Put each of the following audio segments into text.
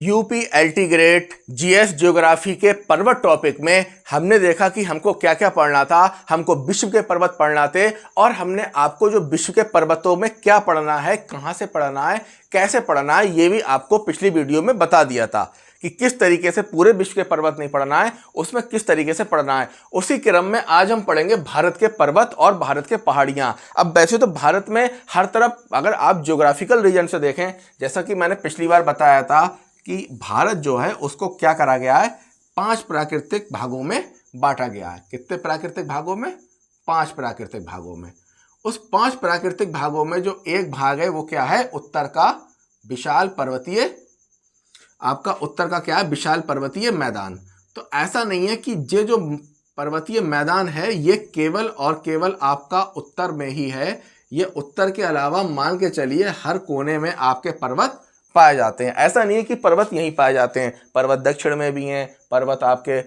UP LT grade GS geography के पर्वत topic में हमने देखा कि हमको क्या क्या पढ़ना था। हमको विश्व के पर्वत पढ़ना थे और हमने आपको जो विश्व के पर्वतों में क्या पढ़ना है, कहाँ से पढ़ना है, कैसे पढ़ना है, ये भी आपको पिछली वीडियो में बता दिया था कि किस तरीके से पूरे विश्व के पर्वत नहीं पढ़ना है, उसमें किस तरीके से पढ़ना है। उसी क्रम में आज हम पढ़ेंगे भारत के पर्वत और भारत के पहाड़ियाँ। अब वैसे तो भारत में हर तरफ अगर आप ज्योग्राफिकल रीजन से देखें, जैसा कि मैंने पिछली बार बताया था कि भारत जो है उसको क्या करा गया है, 5 प्राकृतिक भागों में बांटा गया है। कितने प्राकृतिक भागों में? 5 प्राकृतिक भागों में। उस 5 प्राकृतिक भागों में जो एक भाग है वो क्या है, उत्तर का विशाल पर्वतीय, आपका उत्तर का क्या है, विशाल पर्वतीय मैदान। तो ऐसा नहीं है कि ये जो पर्वतीय मैदान है ये केवल और केवल आपका उत्तर में ही है। ये उत्तर के अलावा मान के चलिए हर कोने में आपके पर्वत पाए जाते हैं। ऐसा नहीं है कि पर्वत यहीं पाए जाते हैं, पर्वत दक्षिण में भी हैं, पर्वत आपके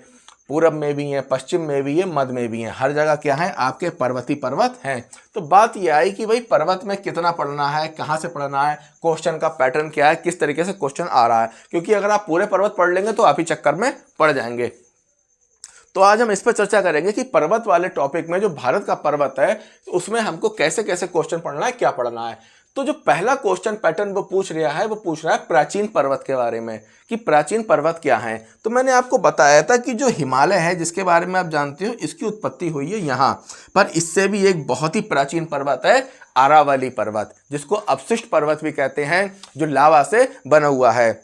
पूरब में भी हैं, पश्चिम में भी है, मध्य में भी हैं। हर जगह क्या है, आपके पर्वतीय पर्वत हैं। तो बात यह आई कि भाई पर्वत में कितना पढ़ना है, कहाँ से पढ़ना है, क्वेश्चन का पैटर्न क्या है, किस तरीके से क्वेश्चन आ रहा है। क्योंकि अगर आप पूरे पर्वत पढ़ लेंगे तो आप ही चक्कर में पड़ जाएंगे। तो आज हम इस पर चर्चा करेंगे कि पर्वत वाले टॉपिक में जो भारत का पर्वत है तो उसमें हमको कैसे कैसे क्वेश्चन पढ़ना है, क्या पढ़ना है। तो जो पहला क्वेश्चन पैटर्न वो पूछ रहा है, वो पूछ रहा है प्राचीन पर्वत के बारे में कि प्राचीन पर्वत क्या है। तो मैंने आपको बताया था कि जो हिमालय है, जिसके बारे में आप जानते हो, इसकी उत्पत्ति हुई है यहाँ पर। इससे भी एक बहुत ही प्राचीन पर्वत है अरावली पर्वत, जिसको अवशिष्ट पर्वत भी कहते हैं, जो लावा से बना हुआ है।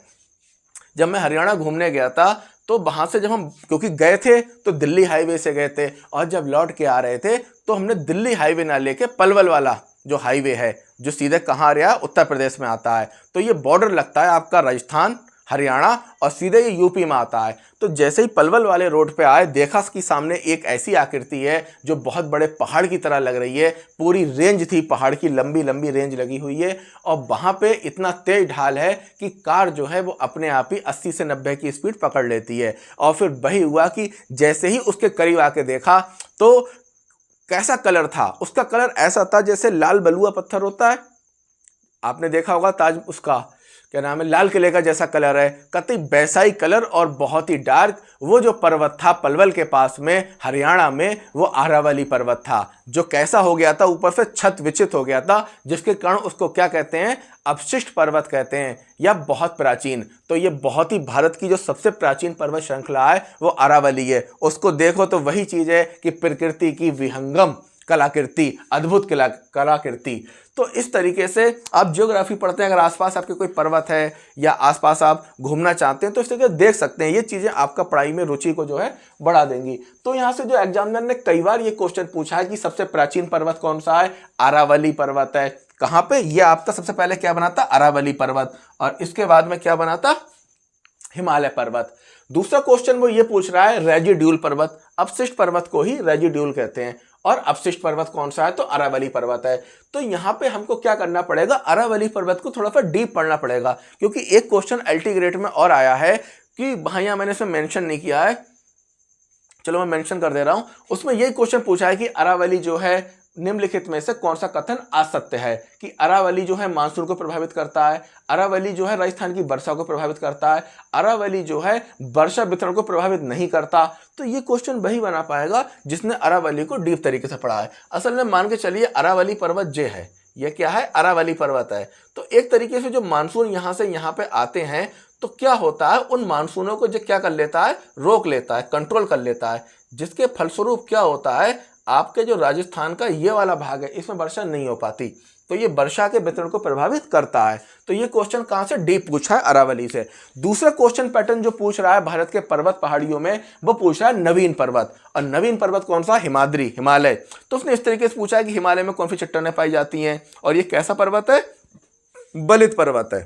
जब मैं हरियाणा घूमने गया था तो वहाँ से जब हम, क्योंकि गए थे तो दिल्ली हाईवे से गए थे, और जब लौट के आ रहे थे तो हमने दिल्ली हाईवे ना लेके पलवल वाला जो हाईवे है, जो सीधे कहाँ आ रहा है, उत्तर प्रदेश में आता है। तो ये बॉर्डर लगता है आपका राजस्थान, हरियाणा, और सीधे ये यूपी में आता है। तो जैसे ही पलवल वाले रोड पे आए, देखा कि सामने एक ऐसी आकृति है जो बहुत बड़े पहाड़ की तरह लग रही है। पूरी रेंज थी, पहाड़ की लंबी लंबी रेंज लगी हुई है, और वहाँ पे इतना तेज ढाल है कि कार जो है वो अपने आप ही 80 से 90 की स्पीड पकड़ लेती है। और फिर वही हुआ कि जैसे ही उसके करीब आके देखा तो कैसा कलर था, उसका कलर ऐसा था जैसे लाल बलुआ पत्थर होता है, आपने देखा होगा ताज, उसका क्या नाम है, लाल किले का जैसा कलर है, कतई वैसा ही कलर और बहुत ही डार्क। वो जो पर्वत था पलवल के पास में हरियाणा में, वो अरावली पर्वत था, जो कैसा हो गया था, ऊपर से छत विचित हो गया था, जिसके कारण उसको क्या कहते हैं, अवशिष्ट पर्वत कहते हैं, या बहुत प्राचीन। तो ये बहुत ही, भारत की जो सबसे प्राचीन पर्वत श्रृंखला है वो अरावली है। उसको देखो तो वही चीज है कि प्रकृति की विहंगम कलाकृति, अद्भुत कलाकृति। तो इस तरीके से आप ज्योग्राफी पढ़ते हैं, अगर आसपास आपके कोई पर्वत है या आसपास आप घूमना चाहते हैं तो इस तरीके देख सकते हैं। ये चीज़ें आपका पढ़ाई में रुचि को जो है बढ़ा देंगी। तो यहाँ से जो एग्जामिनर ने कई बार ये क्वेश्चन पूछा है कि सबसे प्राचीन पर्वत कौन सा है, अरावली पर्वत है। कहाँ पे, ये आपका सबसे पहले क्या बना था, अरावली पर्वत, और इसके बाद में क्या बना था, हिमालय पर्वत। दूसरा क्वेश्चन वो ये पूछ रहा है रेजिड्यूल पर्वत, अवशिष्ट पर्वत को ही रेजिड्यूल कहते हैं, और अवशिष्ट पर्वत कौन सा है, तो अरावली पर्वत है। तो यहाँ पे हमको क्या करना पड़ेगा, अरावली पर्वत को थोड़ा सा डीप पढ़ना पड़ेगा, क्योंकि एक क्वेश्चन एलटी ग्रेड में और आया है कि भाई, यहाँ मैंने इसमें मेंशन नहीं किया है, चलो मैं मेंशन कर दे रहा हूं। उसमें यही क्वेश्चन पूछा है कि अरावली जो है निम्नलिखित में से कौन सा कथन असत्य है, कि अरावली जो है मानसून को प्रभावित करता है, अरावली जो है राजस्थान की वर्षा को प्रभावित करता है, अरावली जो है वर्षा वितरण को प्रभावित नहीं करता। तो ये क्वेश्चन वही बना पाएगा जिसने अरावली को डीप तरीके से पढ़ा है। असल में मान के चलिए अरावली पर्वत जे है, ये क्या है, अरावली पर्वत है। तो एक तरीके से जो मानसून यहाँ से यहाँ पे आते हैं तो क्या होता है, उन मानसूनों को जो क्या कर लेता है, रोक लेता है, कंट्रोल कर लेता है, जिसके फलस्वरूप क्या होता है, आपके जो राजस्थान का ये वाला भाग है इसमें वर्षा नहीं हो पाती। तो ये वर्षा के वितरण को प्रभावित करता है। तो ये क्वेश्चन कहाँ से, डीप पूछा है अरावली से। दूसरा क्वेश्चन पैटर्न जो पूछ रहा है भारत के पर्वत पहाड़ियों में, वो पूछ रहा है नवीन पर्वत। और नवीन पर्वत कौन सा, हिमाद्री, हिमालय। तो उसने इस तरीके से पूछा है कि हिमालय में कौन सी चट्टानें पाई जाती हैं, और ये कैसा पर्वत है, बलित पर्वत है।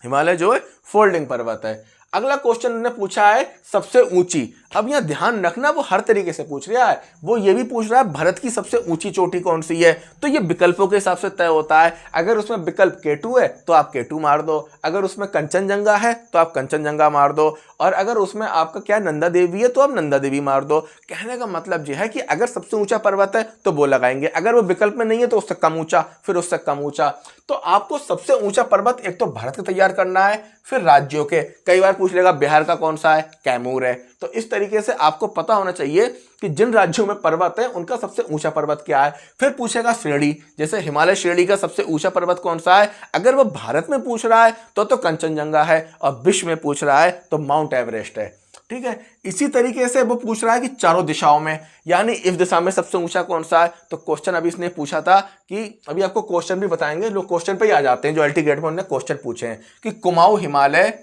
हिमालय जो है फोल्डिंग पर्वत है। अगला क्वेश्चन ने पूछा है सबसे ऊंची, अब यहाँ ध्यान रखना, वो हर तरीके से पूछ रहा है। वो ये भी पूछ रहा है भारत की सबसे ऊंची चोटी कौन सी है, तो ये विकल्पों के हिसाब से तय होता है। अगर उसमें विकल्प K2 है तो आप K2 मार दो, अगर उसमें कंचनजंगा है तो आप कंचनजंगा मार दो, और अगर उसमें आपका क्या नंदा देवी है तो आप नंदा देवी मार दो। कहने का मतलब यह है कि अगर सबसे ऊंचा पर्वत है तो वो लगाएंगे, अगर वो विकल्प में नहीं है तो उससे कम ऊंचा, फिर उससे कम ऊंचा। तो आपको सबसे ऊंचा पर्वत एक तो भारत का तैयार करना है, फिर राज्यों के। कई बार पूछ लेगा बिहार का कौन सा है, कैमूर है। तो इस तरीके से आपको पता होना चाहिए कि जिन राज्यों में पर्वत है उनका सबसे ऊंचा पर्वत क्या है। फिर पूछेगा श्रेणी, जैसे हिमालय श्रेणी का सबसे ऊंचा पर्वत कौन सा है। अगर वो भारत में पूछ रहा है तो कंचनजंगा है, और विश्व में पूछ रहा है तो माउंट एवरेस्ट है। ठीक है, इसी तरीके से वो पूछ रहा है कि चारों दिशाओं में, यानी इस दिशा में सबसे ऊंचा कौन सा है। तो क्वेश्चन अभी इसने पूछा था कि अभी आपको क्वेश्चन भी बताएंगे, लोग क्वेश्चन पे ही आ जाते हैं जो एलटी गेट में उन्होंने क्वेश्चन पूछे हैं कि कुमाऊं हिमालय,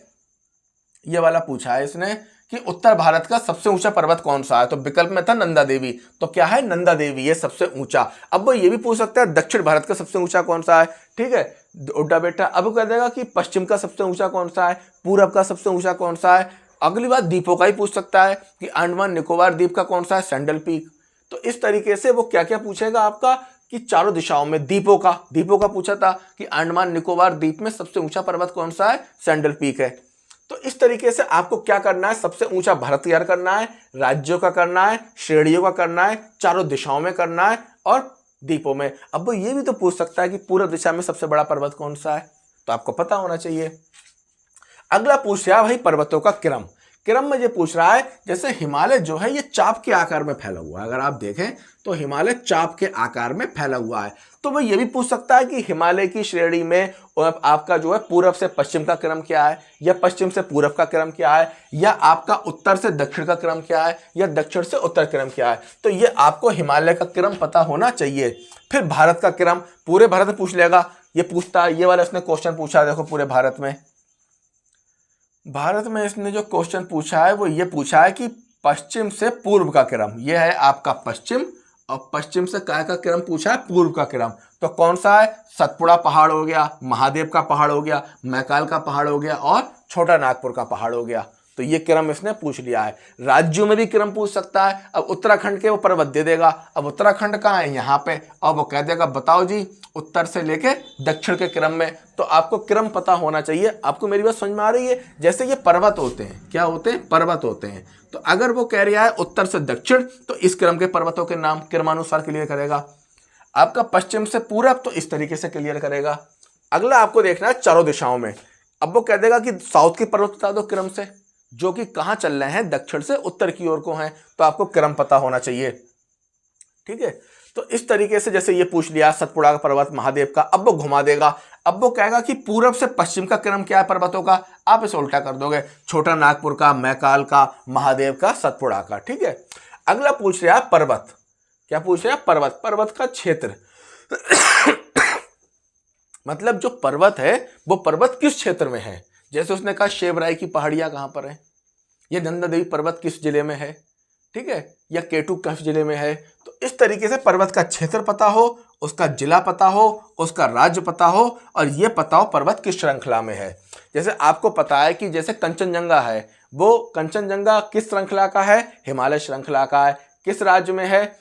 ये वाला पूछा है इसने कि उत्तर भारत का सबसे ऊंचा पर्वत कौन सा है। तो विकल्प में था नंदा देवी, तो क्या है, नंदा देवी ये सबसे ऊंचा। अब वो ये भी पूछ सकता है दक्षिण भारत का सबसे ऊंचा कौन सा है। ठीक है, उड्डा बेटा। अब वो कह देगा कि पश्चिम का सबसे ऊंचा कौन सा है, पूरब का सबसे ऊंचा कौन सा है। अगली बात द्वीपों का ही पूछ सकता है कि अंडमान निकोबार द्वीप का कौन सा है, सैंडल पीक। तो इस तरीके से वो क्या क्या पूछेगा आपका कि चारों दिशाओं में द्वीपों का पूछा था कि अंडमान निकोबार द्वीप में सबसे ऊंचा पर्वत कौन सा है, सैंडल पीक है। तो इस तरीके से आपको क्या करना है, सबसे ऊंचा भारत तैयार करना है, राज्यों का करना है, श्रेणियों का करना है, चारों दिशाओं में करना है और द्वीपों में। अब वो ये भी तो पूछ सकता है कि पूर्व दिशा में सबसे बड़ा पर्वत कौन सा है, तो आपको पता होना चाहिए। अगला पूछ रहा है भाई पर्वतों का क्रम। क्रम में ये पूछ रहा है, जैसे हिमालय जो है ये चाप के आकार में फैला हुआ है। अगर आप देखें तो हिमालय चाप के आकार में फैला हुआ है। तो वो ये भी पूछ सकता है कि हिमालय की श्रेणी में आपका जो है पूरब से पश्चिम का क्रम क्या है, या पश्चिम से पूरब का क्रम क्या है, या आपका उत्तर से दक्षिण का क्रम क्या है, या दक्षिण से उत्तर क्रम क्या है। तो ये आपको हिमालय का क्रम पता होना चाहिए। फिर भारत का क्रम, पूरे भारत में पूछ लेगा, ये पूछता है, ये वाला इसने क्वेश्चन पूछा, देखो पूरे भारत में इसने जो क्वेश्चन पूछा है वो ये पूछा है कि पश्चिम से पूर्व का क्रम, ये है आपका पश्चिम, और पश्चिम से काय का क्रम पूछा है, पूर्व का क्रम। तो कौन सा है, सतपुड़ा पहाड़ हो गया, महादेव का पहाड़ हो गया, मैकाल का पहाड़ हो गया, और छोटा नागपुर का पहाड़ हो गया। तो ये क्रम इसने पूछ लिया है। राज्यों में भी क्रम पूछ सकता है। अब उत्तराखंड के वो पर्वत दे देगा, अब उत्तराखंड कहाँ है, यहाँ पे, और वो कह देगा बताओ जी उत्तर से लेके दक्षिण के क्रम में। तो आपको क्रम पता होना चाहिए। आपको मेरी बात समझ में आ रही है। जैसे ये पर्वत होते हैं, क्या होते हैं, पर्वत होते हैं। तो अगर वो कह रहा है उत्तर से दक्षिण, तो इस क्रम के पर्वतों के नाम क्रमानुसार क्लियर करेगा। आपका पश्चिम से पूरब, तो इस तरीके से क्लियर करेगा। अगला आपको देखना है चारों दिशाओं में। अब वो कह देगा कि साउथ के पर्वत बता दो क्रम से, जो कि कहाँ चल रहे हैं, दक्षिण से उत्तर की ओर को हैं। तो आपको क्रम पता होना चाहिए। ठीक है, तो इस तरीके से जैसे ये पूछ लिया सतपुड़ा का पर्वत महादेव का, अब वो घुमा देगा। अब वो कहेगा कि पूरब से पश्चिम का क्रम क्या है पर्वतों का, आप इसे उल्टा कर दोगे, छोटा नागपुर का, मैकाल का, महादेव का, सतपुड़ा का। ठीक है, अगला पूछ रहा है पर्वत। क्या पूछ रहा है, पर्वत का क्षेत्र। मतलब जो पर्वत है वो पर्वत किस क्षेत्र में है। जैसे उसने कहा शेवराई की पहाड़ियां कहां पर है, ये नंदा देवी पर्वत किस जिले में है, ठीक है, या केटू किस जिले में है। तो इस तरीके से पर्वत का क्षेत्र पता हो, उसका जिला पता हो, उसका राज्य पता हो, और ये पता हो पर्वत किस श्रृंखला में है। जैसे आपको पता है कि जैसे कंचनजंगा है, वो कंचनजंगा किस श्रृंखला का है, हिमालय श्रृंखला का है। किस राज्य में है,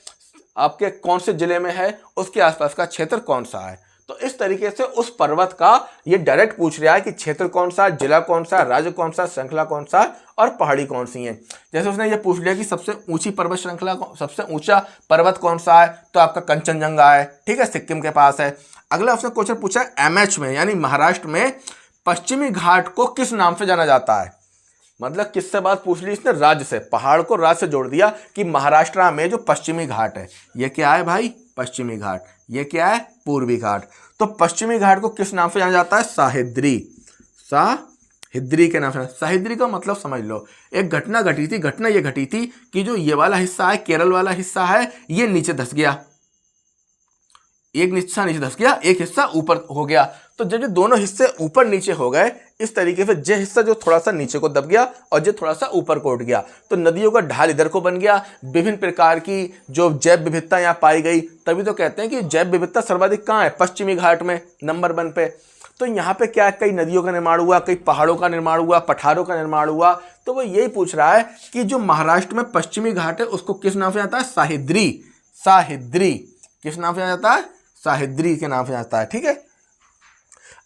आपके कौन से जिले में है, उसके आसपास का क्षेत्र कौन सा है। तो इस तरीके से उस पर्वत का ये डायरेक्ट पूछ रहा है कि क्षेत्र कौन सा, जिला कौन सा, राज्य कौन सा, श्रृंखला कौन सा, और पहाड़ी कौन सी है। जैसे उसने ये पूछ लिया कि सबसे ऊंची पर्वत श्रृंखला, सबसे ऊंचा पर्वत कौन सा है, तो आपका कंचनजंगा है। ठीक है, सिक्किम के पास है। अगला उसने क्वेश्चन पूछा एमएच में, यानी महाराष्ट्र में पश्चिमी घाट को किस नाम से जाना जाता है। मतलब किससे बात पूछ ली इसने, राज्य से, पहाड़ को राज्य से जोड़ दिया कि महाराष्ट्र में जो पश्चिमी घाट है, ये क्या है भाई, पश्चिमी घाट, ये क्या है, पूर्वी घाट। तो पश्चिमी घाट को किस नाम से जाना जाता है, साहिद्री, साहिद्री के नाम से। साहिद्री का मतलब समझ लो, एक घटना घटी थी, घटना ये घटी थी कि जो ये वाला हिस्सा है, केरल वाला हिस्सा है, ये नीचे धंस गया, एक हिस्सा नीचे धंस गया, एक हिस्सा ऊपर हो गया। तो जब ये दोनों हिस्से ऊपर नीचे हो गए, इस तरीके से जे हिस्सा जो थोड़ा सा नीचे को दब गया और जो थोड़ा सा ऊपर को उठ गया, तो नदियों का ढाल इधर को बन गया। विभिन्न प्रकार की जो जैव विविधता यहाँ पाई गई, तभी तो कहते हैं कि जैव विविधता सर्वाधिक कहाँ है, पश्चिमी घाट में, नंबर 1 पे। तो यहाँ पे क्या, कई नदियों का निर्माण हुआ, कई पहाड़ों का निर्माण हुआ, पठारों का निर्माण हुआ। तो वो यही पूछ रहा है कि जो महाराष्ट्र में पश्चिमी घाट है उसको किस नाम से जाता है? साहिद्री। साहिद्री किस नाम से जाना जाता है? साहिद्री के नाम से जाता है। ठीक है।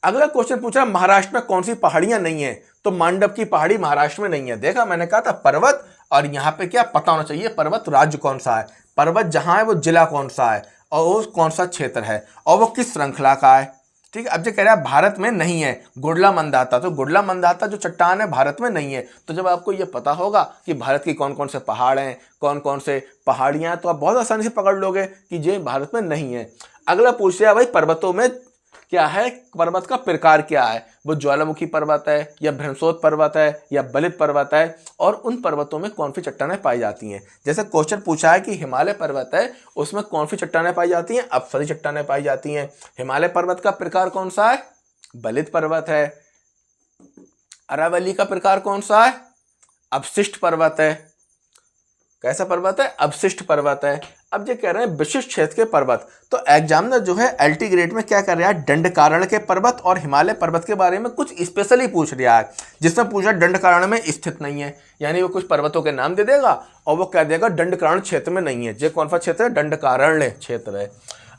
अगला क्वेश्चन पूछा महाराष्ट्र में कौन सी पहाड़ियां नहीं है? तो मांडव की पहाड़ी महाराष्ट्र में नहीं है। देखा, मैंने कहा था पर्वत, और यहाँ पे क्या पता होना चाहिए पर्वत राज्य कौन सा है, पर्वत जहां है वो जिला कौन सा है, और वो कौन सा क्षेत्र है, और वो किस श्रृंखला का है। ठीक है। अब जो कह रहा है भारत में नहीं है गुडला मंदाता, तो गुडला मंदाता जो चट्टान है भारत में नहीं है। तो जब आपको ये पता होगा कि भारत की कौन कौन से पहाड़ हैं, कौन कौन से पहाड़ियां हैं, तो आप बहुत आसानी से पकड़ लोगे कि ये भारत में नहीं है। अगला पूछ रहा है भाई पर्वतों में क्या है, पर्वत का प्रकार क्या है, वो ज्वालामुखी पर्वत है या भ्रंशोत पर्वत है या बलित पर्वत है, और उन पर्वतों में कौन सी चट्टानें पाई जाती हैं। जैसे क्वेश्चन पूछा है कि हिमालय पर्वत है उसमें कौन सी चट्टानें पाई जाती हैं, अप्सरी चट्टानें पाई जाती हैं। हिमालय पर्वत का प्रकार कौन सा है? बलित पर्वत है। अरावली का प्रकार कौन सा है? अवशिष्ट पर्वत है। कैसा पर्वत है? अवशिष्ट पर्वत है। अब ये कह रहे हैं विशिष्ट क्षेत्र के पर्वत, तो एग्जामिनर जो है एलटी ग्रेड में क्या कर रहा है, दंडकारण्य के पर्वत और हिमालय पर्वत के बारे में कुछ स्पेशली पूछ रहा है। जिसमें पूछा दंडकारण्य में स्थित नहीं है, यानी वो कुछ पर्वतों के नाम दे देगा और वो कह देगा दंडकारण्य क्षेत्र में नहीं है। ये कौन सा क्षेत्र है? दंडकारण्य क्षेत्र है।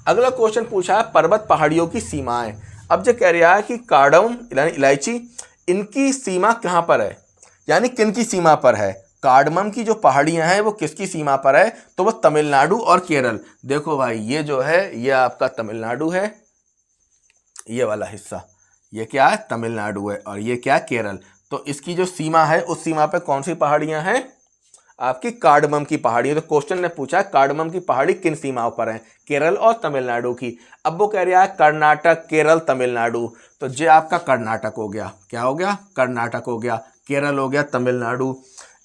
अगला क्वेश्चन पूछा है पर्वत पहाड़ियों की सीमाएं। अब ये कह रहा है कि कार्डम यानी इलायची, इनकी सीमा कहाँ पर है, यानी किन की सीमा पर है। कार्डमम की जो पहाड़ियां हैं वो किसकी सीमा पर है? तो वो तमिलनाडु और केरल। देखो भाई ये जो है ये आपका तमिलनाडु है, ये वाला हिस्सा ये क्या है? तमिलनाडु है, और ये क्या? केरल। तो इसकी जो सीमा है उस सीमा पे कौन सी पहाड़ियां हैं? आपकी कार्डमम की पहाड़ी। तो क्वेश्चन ने पूछा कार्डमम की पहाड़ी किन सीमाओं पर है? केरल और तमिलनाडु की। अब वो कह रहा है कर्नाटक, केरल, तमिलनाडु। तो ये आपका कर्नाटक हो गया। क्या हो गया? कर्नाटक हो गया। केरल हो गया, तमिलनाडु।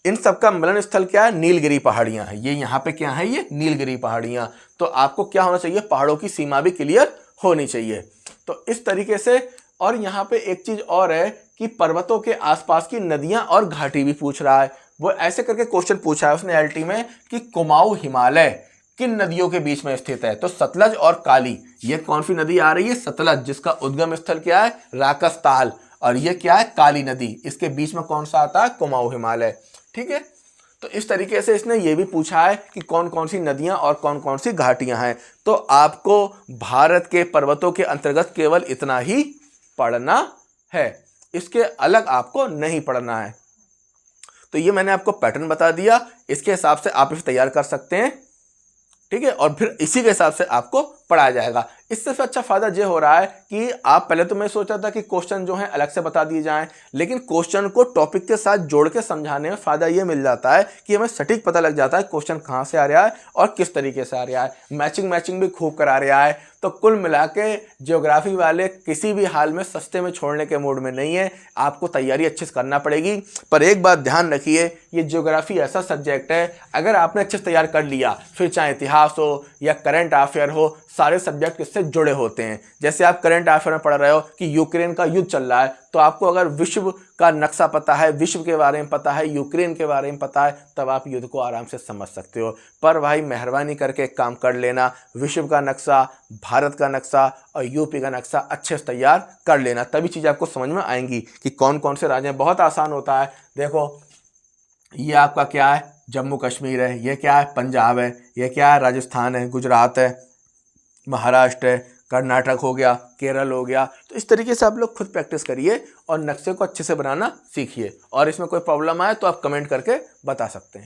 इन सबका मिलन स्थल क्या है? नीलगिरी पहाड़ियां हैं। ये यहाँ पे क्या है? ये नीलगिरी पहाड़ियां। तो आपको क्या होना चाहिए? पहाड़ों की सीमा भी क्लियर होनी चाहिए। तो इस तरीके से, और यहाँ पे एक चीज और है कि पर्वतों के आसपास की नदियां और घाटी भी पूछ रहा है। वो ऐसे करके क्वेश्चन पूछा है उसने एलटी में कि कुमाऊं हिमालय किन नदियों के बीच में स्थित है? तो सतलज और काली। ये कौन सी नदी आ रही है? सतलज, जिसका उद्गम स्थल क्या है? राकसताल। और ये क्या है? काली नदी। इसके बीच में कौन सा आता है? कुमाऊं हिमालय। ठीक है। तो इस तरीके से इसने ये भी पूछा है कि कौन कौन सी नदियां और कौन कौन सी घाटियां हैं। तो आपको भारत के पर्वतों के अंतर्गत केवल इतना ही पढ़ना है, इसके अलग आपको नहीं पढ़ना है। तो ये मैंने आपको पैटर्न बता दिया, इसके हिसाब से आप इसे तैयार कर सकते हैं। ठीक है। और फिर इसी के हिसाब से आपको पढ़ाया जाएगा। इससे अच्छा फायदा ये हो रहा है कि आप पहले तो मैं सोचा था कि क्वेश्चन जो है अलग से बता दिए जाएं, लेकिन क्वेश्चन को टॉपिक के साथ जोड़ के समझाने में फायदा ये मिल जाता है कि हमें सटीक पता लग जाता है क्वेश्चन कहाँ से आ रहा है और किस तरीके से आ रहा है। मैचिंग भी खूब करा रहा है। तो कुल मिला के ज्योग्राफी वाले किसी भी हाल में सस्ते में छोड़ने के मूड में नहीं है, आपको तैयारी अच्छे से करना पड़ेगी। पर एक बात ध्यान रखिए, ये ज्योग्राफी ऐसा सब्जेक्ट है, अगर आपने अच्छे से तैयार कर लिया, फिर चाहे इतिहास हो या करंट अफेयर हो, सारे सब्जेक्ट इससे जुड़े होते हैं। जैसे आप करंट अफेयर में पढ़ रहे हो कि यूक्रेन का युद्ध चल रहा है, तो आपको अगर विश्व का नक्शा पता है, विश्व के बारे में पता है, यूक्रेन के बारे में पता है, तब आप युद्ध को आराम से समझ सकते हो। पर भाई मेहरबानी करके एक काम कर लेना, विश्व का नक्शा, भारत का नक्शा और यूपी का नक्शा अच्छे से तैयार कर लेना, तभी चीज़ें आपको समझ में आएंगी कि कौन कौन से राज्य हैं। बहुत आसान होता है। देखो ये आपका क्या है? जम्मू कश्मीर है। ये क्या है? पंजाब है। ये क्या है? राजस्थान है, गुजरात है, महाराष्ट्र है, कर्नाटक हो गया, केरल हो गया। तो इस तरीके से आप लोग खुद प्रैक्टिस करिए और नक्शे को अच्छे से बनाना सीखिए। और इसमें कोई प्रॉब्लम आए तो आप कमेंट करके बता सकते हैं।